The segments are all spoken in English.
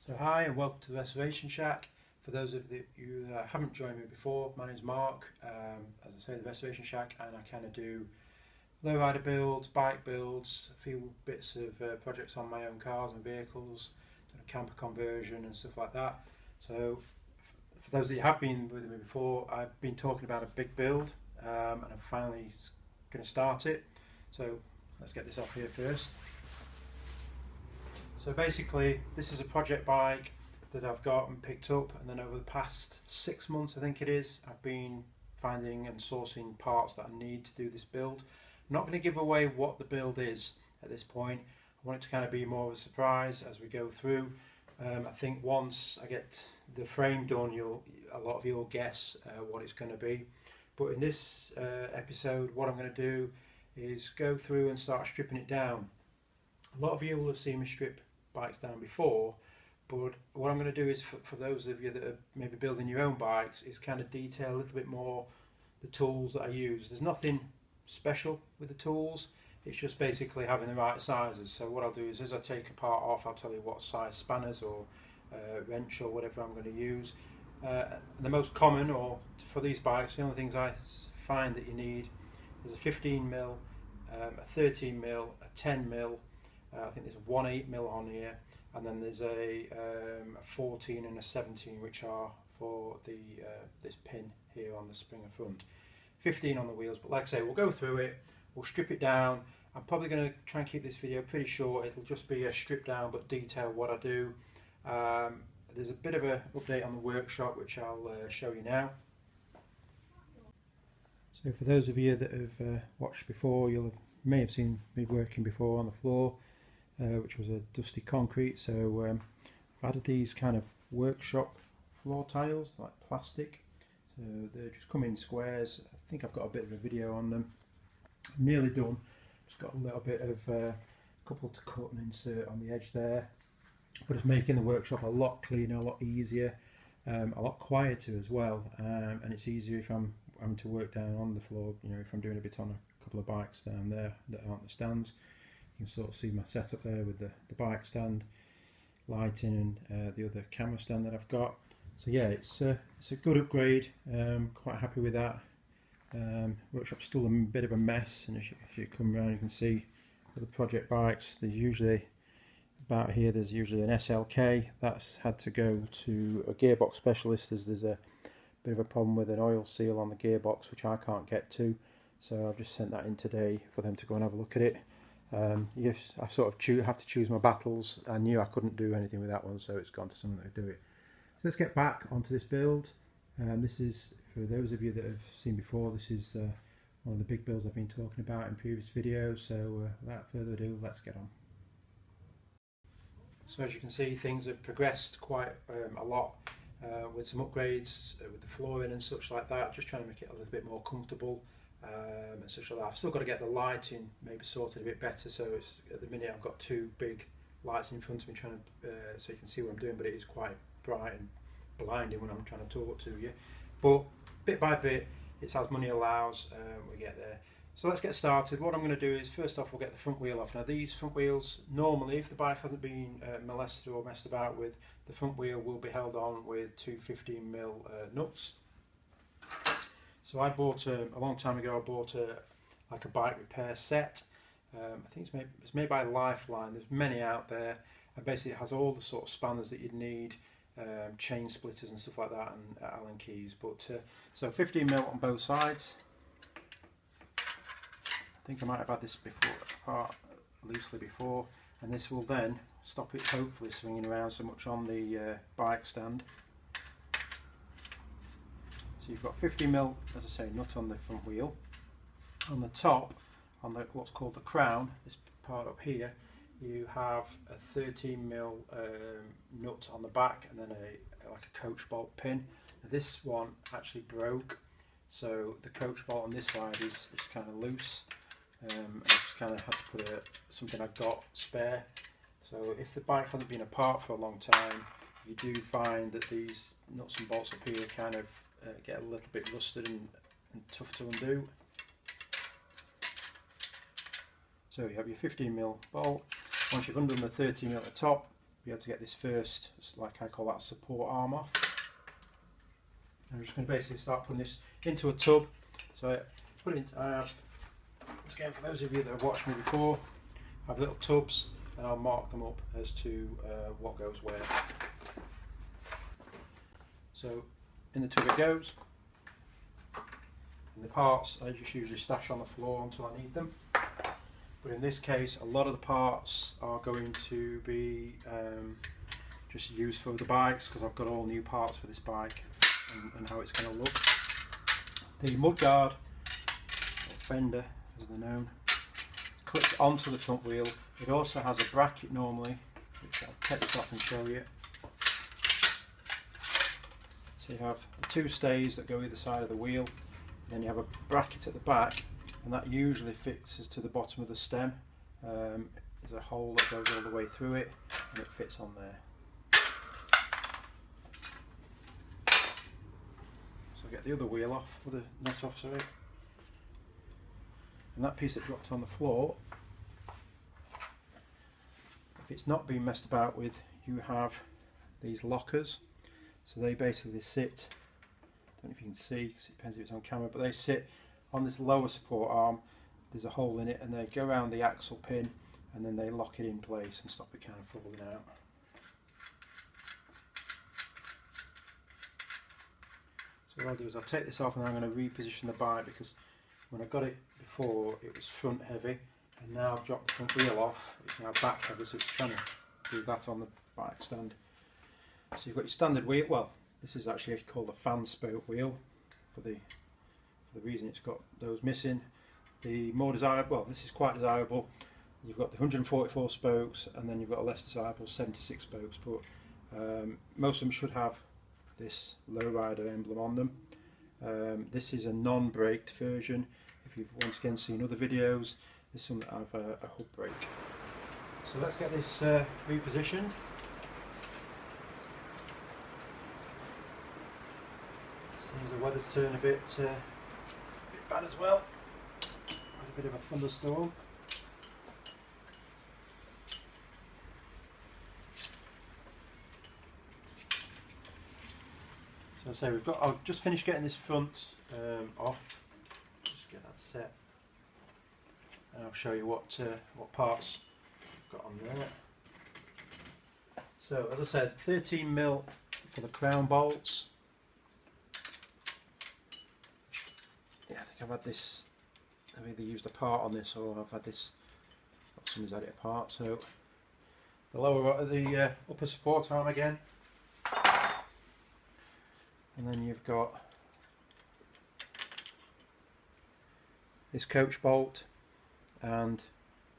So hi and welcome to the Reservation Shack. For those of you that haven't joined me before, my name is Mark. As I say, the Reservation Shack, and I kind of do lowrider builds, bike builds, a few bits of projects on my own cars and vehicles, sort of camper conversion and stuff like that. So for those that you have been with me before, I've been talking about a big build, and I'm finally going to start it. So let's get this off here first. So basically, this is a project bike that I've got and picked up, and then over the past 6 months, I think it is, I've been finding and sourcing parts that I need to do this build. I'm not going to give away what the build is at this point. I want it to kind of be more of a surprise as we go through. I think once I get the frame done, a lot of you will guess what it's going to be. But in this episode, what I'm going to do is go through and start stripping it down. A lot of you will have seen me strip bikes down before, but what I'm going to do is for those of you that are maybe building your own bikes is kind of detail a little bit more the tools that I use. There's nothing special with the tools, it's just basically having the right sizes. So what I'll do is as I take a part off, I'll tell you what size spanners or wrench or whatever I'm going to use. The most common, or for these bikes, the only things I find that you need is a 15mm, a 13mm, a 10mm, I think there's a 1/8mm on here, and then there's a 14 and a 17, which are for the this pin here on the springer front. 15 on the wheels, but like I say, we'll go through it, we'll strip it down. I'm probably going to try and keep this video pretty short. It'll just be a strip down but detail what I do. There's a bit of an update on the workshop which I'll show you now. So for those of you that have watched before, may have seen me working before on the floor, which was a dusty concrete. So I've added these kind of workshop floor tiles, like plastic. So they just come in squares. I think I've got a bit of a video on them. I'm nearly done. Just got a little bit of couple to cut and insert on the edge there. But it's making the workshop a lot cleaner, a lot easier, a lot quieter as well. And it's easier if I'm having to work down on the floor. You know, if I'm doing a bit on a couple of bikes down there that aren't the stands. You can sort of see my setup there with the bike stand, lighting, and the other camera stand that I've got. So yeah, it's a good upgrade. Quite happy with that. Workshop's still a bit of a mess, and if you come around, you can see for the project bikes, there's usually about here. There's usually an SLK that's had to go to a gearbox specialist, as there's a bit of a problem with an oil seal on the gearbox, which I can't get to. So I've just sent that in today for them to go and have a look at it. I sort of have to choose my battles. I knew I couldn't do anything with that one, so it's gone to someone to do it. So let's get back onto this build. This is, for those of you that have seen before, this is one of the big builds I've been talking about in previous videos. So without further ado, let's get on. So as you can see, things have progressed quite a lot with some upgrades with the flooring and such like that, just trying to make it a little bit more comfortable. And such like that. I've still got to get the lighting maybe sorted a bit better, so at the minute I've got two big lights in front of me trying to so you can see what I'm doing, but it is quite bright and blinding when I'm trying to talk to you. But bit by bit, it's as money allows, we get there. So let's get started. What I'm going to do is, first off, we'll get the front wheel off. Now these front wheels, normally if the bike hasn't been molested or messed about with, the front wheel will be held on with two 15mm nuts. So I bought a long time ago. I bought like a bike repair set. I think it's made by Lifeline. There's many out there, and basically it has all the sort of spanners that you'd need, chain splitters and stuff like that, and Allen keys. But so 15mm on both sides. I think I might have had this apart loosely before, and this will then stop it hopefully swinging around so much on the bike stand. So you've got 50mm, as I say, nut on the front wheel. On the top, on what's called the crown, this part up here, you have a 13mm nut on the back, and then like a coach bolt pin. Now this one actually broke, so the coach bolt on this side is kind of loose. I just kind of had to put something I got spare. So if the bike hasn't been apart for a long time, you do find that these nuts and bolts up here kind of get a little bit rusted and tough to undo. So you have your 15mm bolt. Once you've undone the 13mm at the top, be able to get this first, like I call that, support arm off. I'm just going to basically start putting this into a tub. So I put it in, once again, for those of you that have watched me before, I have little tubs and I'll mark them up as to what goes where. So in the tub it goes, and the parts I just usually stash on the floor until I need them. But in this case, a lot of the parts are going to be just used for the bikes, because I've got all new parts for this bike and how it's going to look. The mudguard, or fender as they're known, clips onto the front wheel. It also has a bracket normally, which I'll take this off and show you. So you have the two stays that go either side of the wheel, and then you have a bracket at the back, and that usually fixes to the bottom of the stem. There's a hole that goes all the way through it, and it fits on there. So I get the other wheel off, other nut off, sorry. And that piece that dropped on the floor, if it's not been messed about with, you have these lockers. So they basically sit, I don't know if you can see because it depends if it's on camera, but they sit on this lower support arm. There's a hole in it, and they go around the axle pin, and then they lock it in place and stop it kind of falling out. So what I'll do is I'll take this off, and I'm going to reposition the bike, because when I got it before it was front heavy, and now I've dropped the front wheel off, it's now back heavy, so it's trying to do that on the bike stand. So you've got your standard wheel. Well, this is actually called a fan spoke wheel for the reason it's got those missing. The more desirable, well, this is quite desirable. You've got the 144 spokes, and then you've got a less desirable 76 spokes. But most of them should have this Lowrider emblem on them. This is a non-braked version. If you've once again seen other videos, there's some that have a hub brake. So let's get this repositioned. Seems the weather's turned a bit bad as well. A bit of a thunderstorm. So I say I've just finished getting this front off. Just get that set, and I'll show you what parts I've got on there. So as I said, 13mm for the crown bolts. Yeah, I think I've had this, I've either used a part on this, or I've had this, somebody's had it apart. So the upper support arm again, and then you've got this coach bolt, and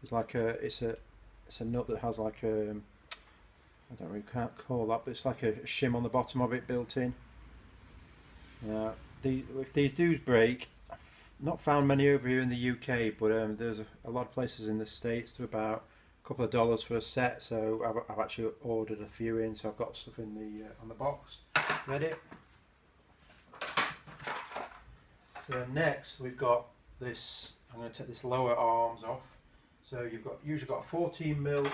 there's like it's a nut that has like a, I don't really can't call that, but it's like a shim on the bottom of it built in. Now, if these do break, I've not found many over here in the UK, but there's a lot of places in the States. They're about a couple of dollars for a set, so I've actually ordered a few in, so I've got stuff in the on the box ready. So next we've got this. I'm going to take this lower arms off. So you've usually got a 14mm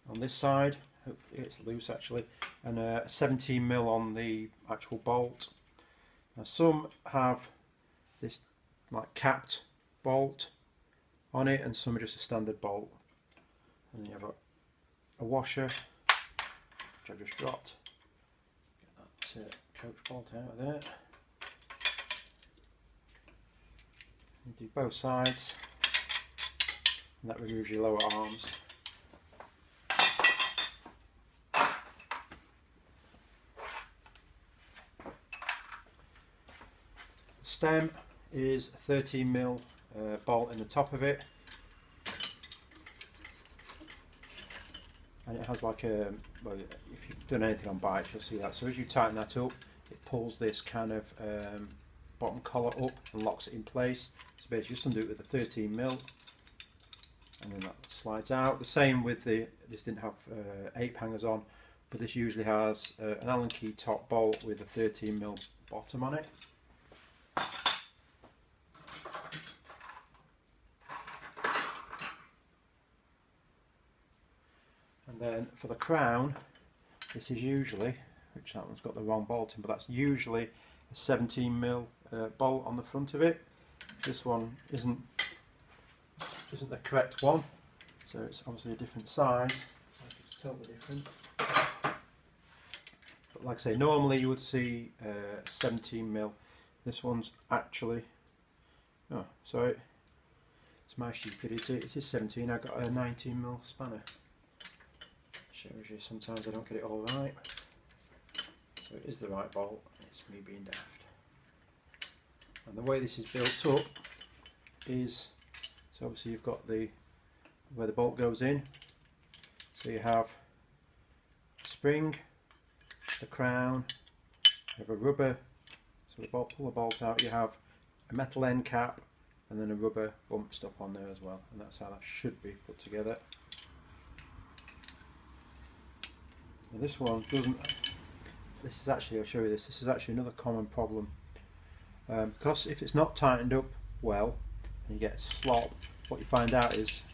on this side. Hopefully it's loose actually, and a 17mm on the actual bolt. Now some have this like capped bolt on it, and some are just a standard bolt. And then you have a washer, which I've just dropped. Get that coach bolt out of there. You do both sides, and that removes your lower arms. Stem is a 13mm bolt in the top of it, and it has like a, well, if you've done anything on bikes you'll see that. So as you tighten that up, it pulls this kind of bottom collar up and locks it in place. So basically just undo it with a 13mm, and then that slides out. The same with this didn't have ape hangers on, but this usually has an Allen key top bolt with a 13mm bottom on it. And And then for the crown, this is usually, which that one's got the wrong bolt in, but that's usually a 17mm bolt on the front of it. This one isn't the correct one, so it's obviously a different size, so it's totally different. But like I say, normally you would see 17mm. This one's actually, oh sorry, it's my stupidity, it is 17, I got a 19mm spanner. Shows you sometimes I don't get it all right. So it is the right bolt, it's me being daft. And the way this is built up is, so obviously you've got where the bolt goes in, so you have spring, the crown, you have a rubber, so the bolt, pull the bolt out, you have a metal end cap and then a rubber bump stop on there as well, and that's how that should be put together. Now this one doesn't, this is actually, I'll show you this, this is actually another common problem, because if it's not tightened up well and you get slop, what you find out is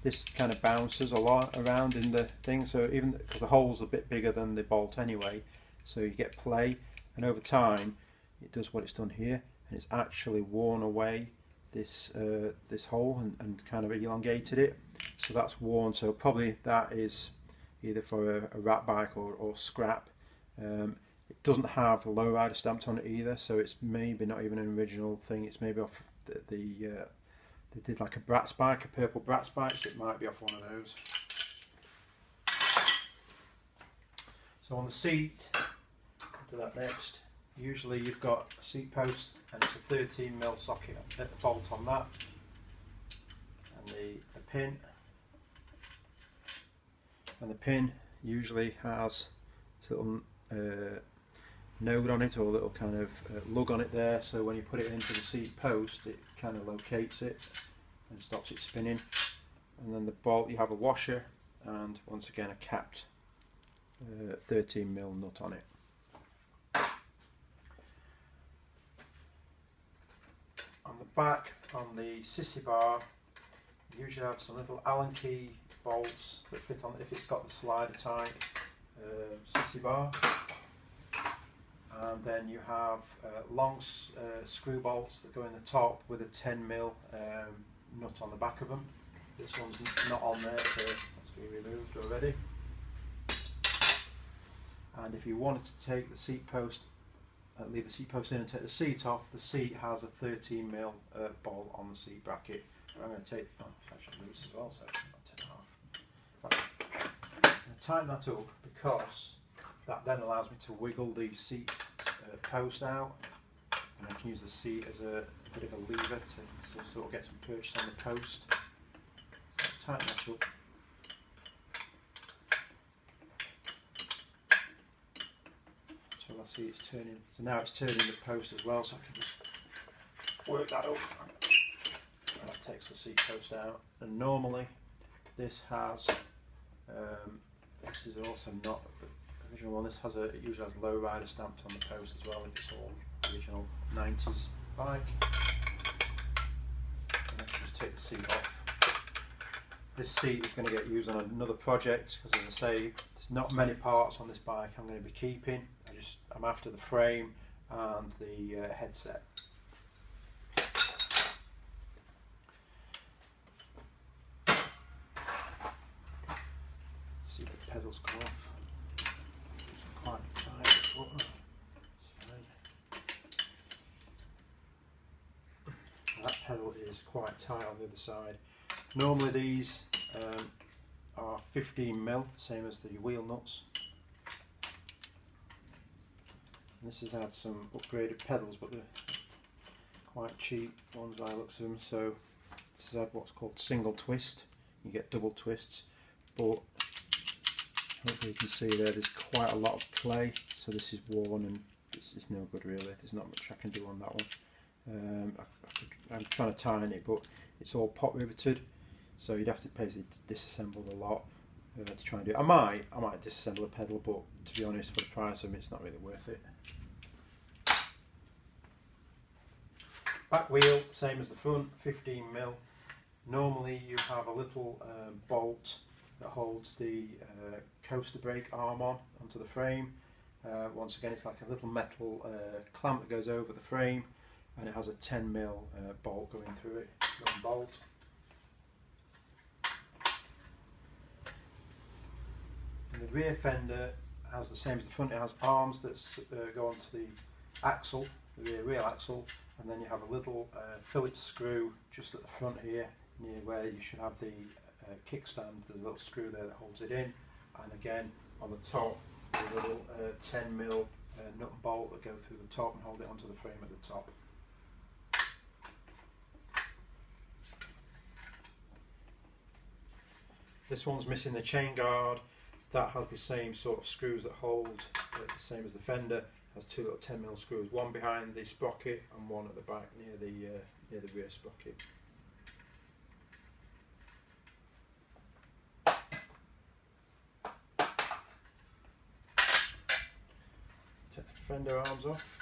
this kind of bounces a lot around in the thing, so even because the hole's a bit bigger than the bolt anyway, so you get play, and over time it does what it's done here, and it's actually worn away this this hole and kind of elongated it, so that's worn. So probably that is either for a rat bike or scrap. It doesn't have the Lowrider stamped on it either, so it's maybe not even an original thing, it's maybe off they did like a Bratz bike, a purple Bratz bike, so it might be off one of those. So on the seat, do that next. Usually you've got a seat post and it's a 13mm socket bolt on that, and the pin. And the pin usually has this little node on it, or a little kind of lug on it there, so when you put it into the seat post it kind of locates it and stops it spinning. And then the bolt, you have a washer and once again a capped 13mm nut on it. On the back, on the sissy bar, you usually have some little Allen key bolts that fit on if it's got the slider type sissy bar. And then you have long screw bolts that go in the top with a 10mm nut on the back of them. This one's not on there, so that's been removed already. And if you wanted to take the seat post, leave the seat post in and take the seat off, the seat has a 13mm bolt on the seat bracket. I'm going to take, oh, it's actually loose as well, so I'll take it off. Right. I'm going to tighten that up because that then allows me to wiggle the seat post out, and I can use the seat as a bit of a lever to sort of get some purchase on the post. So tighten that up. Until I see it's turning. So now it's turning the post as well, so I can just work that up. And that takes the seat post out. And normally this has, this is also not original one. This has it usually has Lowrider stamped on the post as well, if it's all original 90s bike. And I can just take the seat off. This seat is going to get used on another project because, as I say, there's not many parts on this bike I'm going to be keeping. I'm after the frame and the headset. See if the pedals come off. Quite tight. It's fine. That pedal is quite tight on the other side. Normally these are 15mm, same as the wheel nuts. And this has had some upgraded pedals, but they're quite cheap ones by the looks of them. So this has had what's called single twist. You get double twists, but hopefully you can see there's quite a lot of play. So this is worn and it's no good really. There's not much I can do on that one. I'm trying to tighten it, but it's all pot riveted, so you'd have to basically disassemble a lot to try and do it. I might disassemble a pedal, but to be honest, for the price of them, it's not really worth it. Back wheel, same as the front, 15mm. Normally you have a little bolt that holds the coaster brake arm onto the frame. Once again, it's like a little metal clamp that goes over the frame, and it has a 10mm bolt going through it, one bolt. And the rear fender has the same as the front. It has arms that go onto the axle, the rear axle, and then you have a little Phillips screw just at the front here, near where you should have the kickstand. There's a little screw there that holds it in, and again on the top, a little 10mm nut and bolt that go through the top and hold it onto the frame at the top. This one's missing the chain guard. That has the same sort of screws that hold, the same as the fender. Has two little 10mm screws, one behind the sprocket and one at the back near the rear sprocket. Take the fender arms off.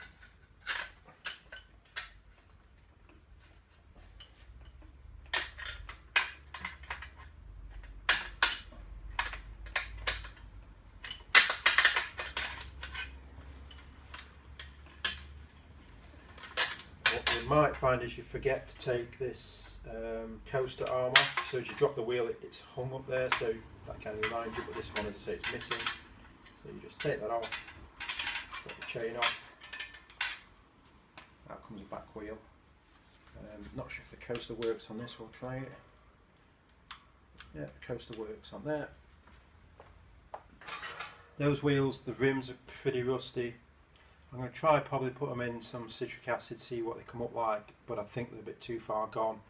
What you might find is you forget to take this coaster arm off, so as you drop the wheel it's hung up there, so that kind of reminds you, but this one, as I say, it's missing. So you just take that off, put the chain off, out comes the back wheel. Not sure if the coaster works on this, we'll try it. Yeah, the coaster works on there. Those wheels, the rims are pretty rusty. I'm going to try probably put them in some citric acid, see what they come up like, but I think they're a bit too far gone.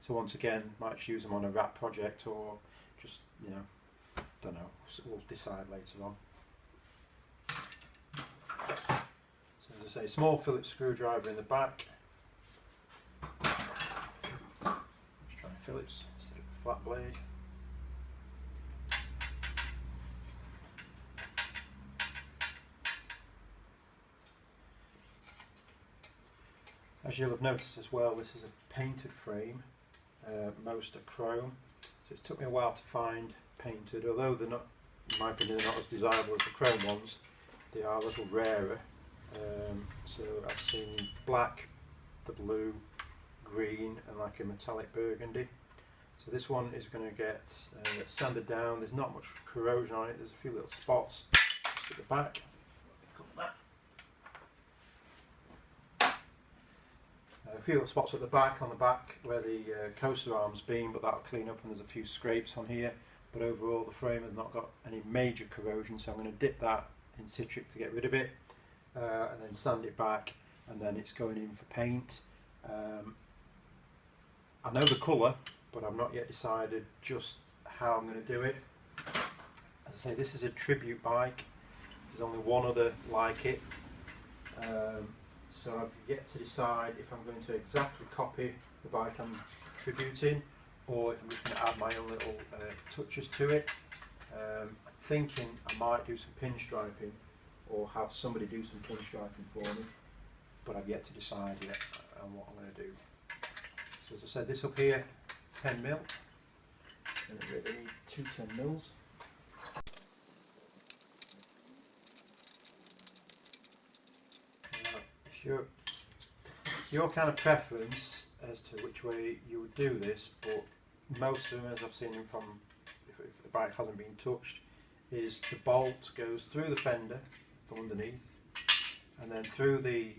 So once again, might just use them on a wrap project, or just, you know, don't know, we'll decide later on. So as I say, small Phillips screwdriver in the back. Let's try Phillips instead of a flat blade. As you'll have noticed as well, this is a painted frame, most are chrome, so it took me a while to find painted, although they're not, in my opinion, they're not as desirable as the chrome ones. They are a little rarer, so I've seen black, the blue, green and like a metallic burgundy. So this one is going to get sanded down. There's not much corrosion on it, there's a few little spots just at the back. A few little spots at the back, on the back where the coaster arm's been, but that'll clean up, and there's a few scrapes on here, but overall the frame has not got any major corrosion, so I'm going to dip that in citric to get rid of it, and then sand it back, and then it's going in for paint. I know the colour, but I've not yet decided just how I'm going to do it. As I say, this is a tribute bike, there's only one other like it. So I've yet to decide if I'm going to exactly copy the bike I'm tributing, or if I'm just going to add my own little touches to it. I'm thinking I might do some pinstriping, or have somebody do some pinstriping for me, but I've yet to decide yet on what I'm going to do. So as I said, this up here, 10mm, and I really need two 10mm. Your kind of preference as to which way you would do this, but most of them, as I've seen them from, if the bike hasn't been touched, is the bolt goes through the fender from underneath, and then through the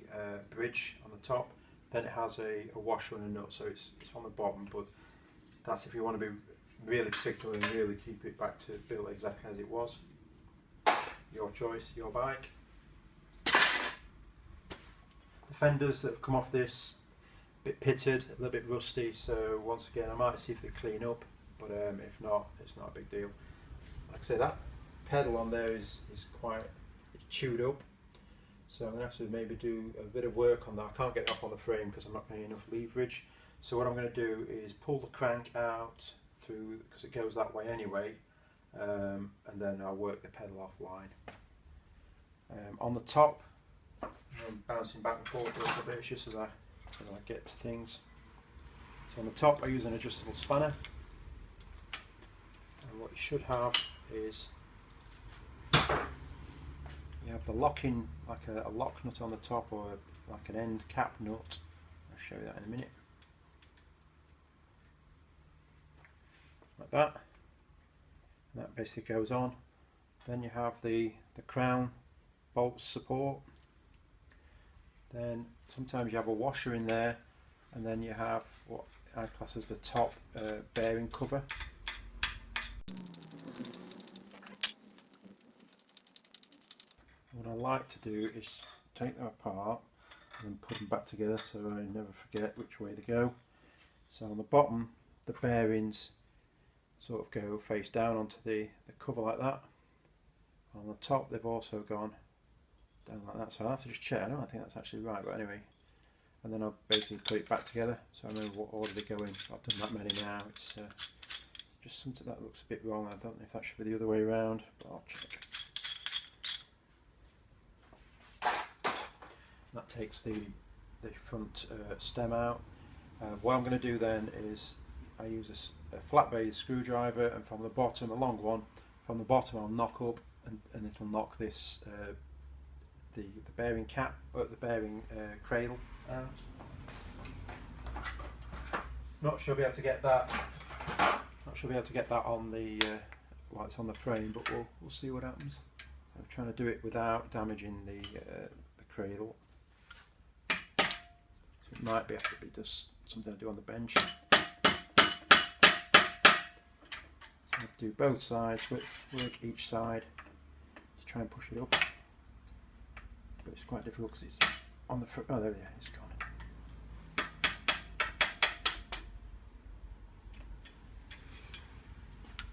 bridge on the top. Then it has a washer and a nut, so it's on the bottom. But that's if you want to be really particular and really keep it back to built exactly as it was. Your choice, your bike. The fenders that have come off this, a bit pitted, a little bit rusty, so once again I might see if they clean up, but if not, it's not a big deal. Like I say, that pedal on there is quite chewed up, so I'm going to have to maybe do a bit of work on that. I can't get it off on the frame because I'm not getting enough leverage, so what I'm going to do is pull the crank out through, because it goes that way anyway, and then I'll work the pedal offline. On the top, I'm bouncing back and forth a little bit just as I get to things. So on the top I use an adjustable spanner, And what you should have is you have the locking, like a lock nut on the top, or like an end cap nut. I'll show you that in a minute. Like that. And that basically goes on. Then you have the crown bolt support. Then sometimes you have a washer in there, and then you have what I class as the top bearing cover. What I like to do is take them apart and then put them back together so I never forget which way they go. So on the bottom, the bearings sort of go face down onto the cover like that. On the top, they've also gone down like that, so I'll have to just check. I don't think that's actually right, but anyway. And then I'll basically put it back together so I know what order they go in. I've done that many now. It's just something that looks a bit wrong. I don't know if that should be the other way around, but I'll check. That takes the front stem out. What I'm going to do then is I use a flat base screwdriver, and from the bottom, a long one, from the bottom I'll knock up and it'll knock this the bearing cap, the bearing cradle out. Not sure I'll be able to get that. Not sure I'll be able to get that on the while it's on the frame, but we'll see what happens. I'm trying to do it without damaging the cradle. So it might have to be just something I do on the bench. So I have to do both sides, work each side to try and push it up. But it's quite difficult because it's on the front. Oh, there we are, it's gone.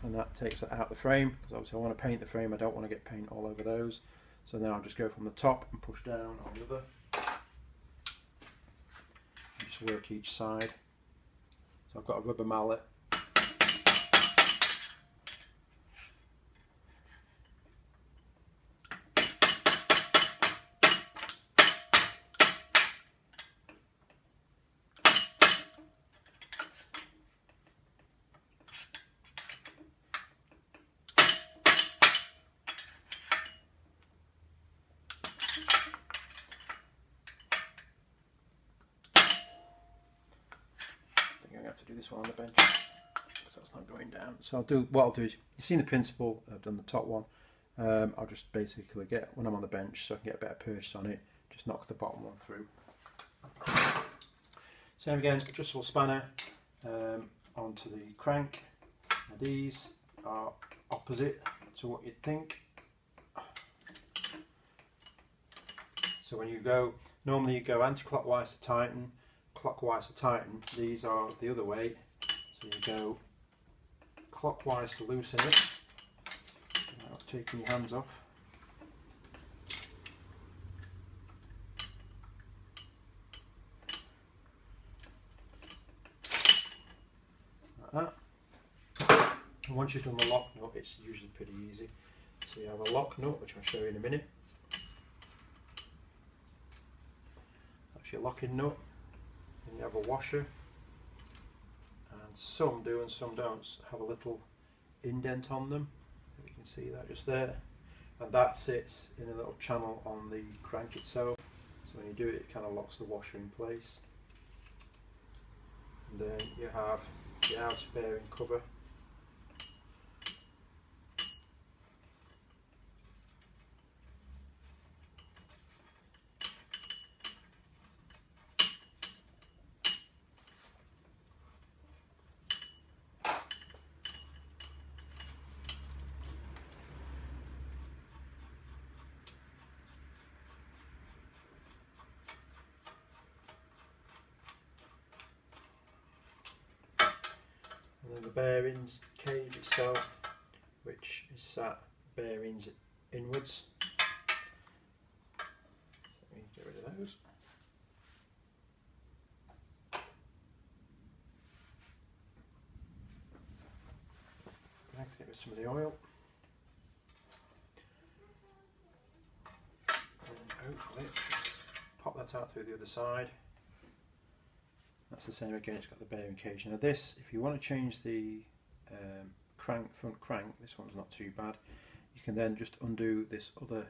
And that takes it out the frame, because obviously I want to paint the frame, I don't want to get paint all over those. So then I'll just go from the top and push down on the other. And just work each side. So I've got a rubber mallet. I'm going to have to do this one on the bench because that's not going down. So what I'll do is, you've seen the principle, I've done the top one. I'll just basically get, when I'm on the bench, so I can get a better purchase on it, just knock the bottom one through. Same again, adjustable spanner onto the crank. Now these are opposite to what you'd think. So when you go, normally you go anti-clockwise to tighten, clockwise to tighten. These are the other way. So you go clockwise to loosen it, without taking your hands off. Like that. And once you've done the lock nut, it's usually pretty easy. So you have a lock nut, which I'll show you in a minute. That's your locking nut. Then you have a washer, and some do and some don't have a little indent on them. You can see that just there, and that sits in a little channel on the crank itself. So when you do it, it kind of locks the washer in place. And then you have the outer bearing cover. And then the bearings cage itself, which is sat bearings inwards. So let me get rid of those. Get rid of some of the oil. And hopefully just pop that out through the other side. That's the same again, it's got the bearing cage. Now this, if you want to change the front crank, this one's not too bad, you can then just undo this other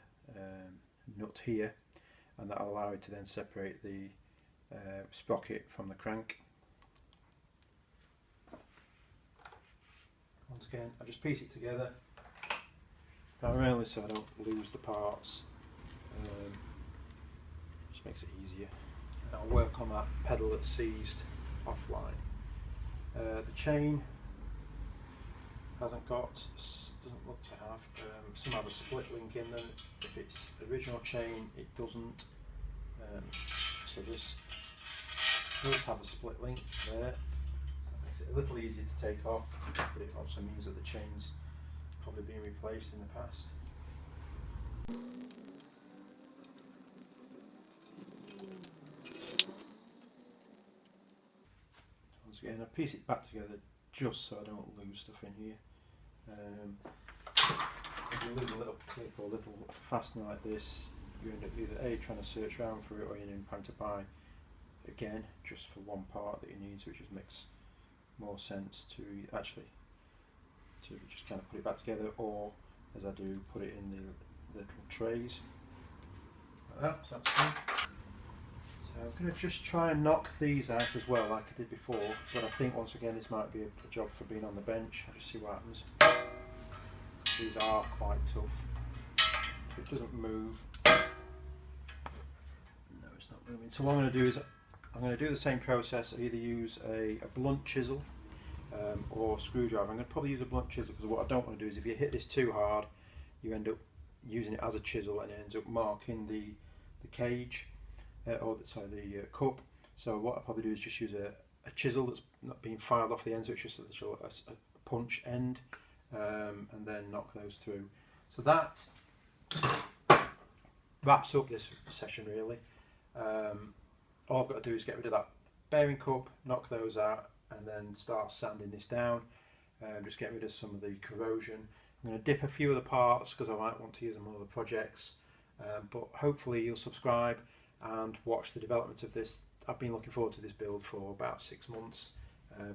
nut here, and that'll allow you to then separate the sprocket from the crank. Once again, I just piece it together primarily so I don't lose the parts. Just makes it easier. And I'll work on that pedal that's seized offline. The chain doesn't look to have some other split link in them. If it's the original chain, it doesn't. So this does have a split link there. That makes it a little easier to take off, but it also means that the chain's probably been replaced in the past. Once again, I piece it back together just so I don't lose stuff in here. If you lose a little clip or a little fastener like this, you end up either A, trying to search around for it, or you end up having to buy again just for one part that you need, so it just makes more sense to actually to just kind of put it back together, or as I do, put it in the little trays like that. So that's fine. So I'm going to just try and knock these out as well, like I did before, but I think once again this might be a job for being on the bench. I'll just see what happens. These are quite tough. If it doesn't move, no, it's not moving. So what I'm going to do is I'm going to do the same process. I either use a blunt chisel or screwdriver. I'm going to probably use a blunt chisel, because what I don't want to do is if you hit this too hard, you end up using it as a chisel and it ends up marking the cage or the cup. So what I'll probably do is just use a chisel that's not being filed off the end, so it's just a punch end, and then knock those through. So that wraps up this session really. All I've got to do is get rid of that bearing cup, knock those out, and then start sanding this down. Just get rid of some of the corrosion. I'm going to dip a few of the parts because I might want to use them on other projects, but hopefully you'll subscribe and watch the development of this. I've been looking forward to this build for about 6 months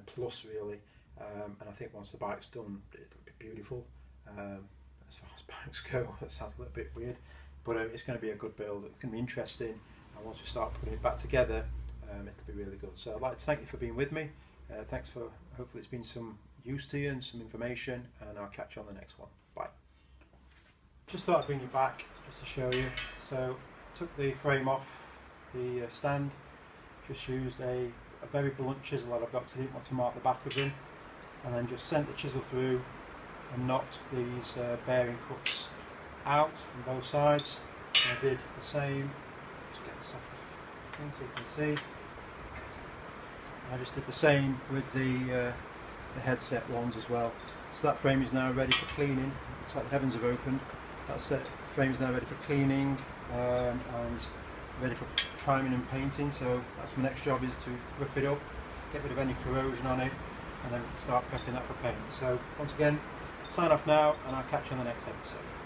plus really, and I think once the bike's done it'll be beautiful. As far as bikes go, that sounds a little bit weird, but it's going to be a good build. It's going to be interesting, and once we start putting it back together, it'll be really good. So I'd like to thank you for being with me. Thanks for, hopefully it's been some use to you and some information, and I'll catch you on the next one. Bye. Just thought I'd bring you back just to show you. So took the frame off the stand, just used a very blunt chisel that I've got because I didn't want to mark the back of them, and then just sent the chisel through and knocked these bearing cups out on both sides. And I did the same. Just get this off the thing so you can see. I just did the same with the headset ones as well. So that frame is now ready for cleaning. Looks like the heavens have opened. That frame is now ready for cleaning and ready for priming and painting. So that's my next job, is to rough it up, get rid of any corrosion on it, and then start prepping that for paint. So once again, sign off now, and I'll catch you on the next episode.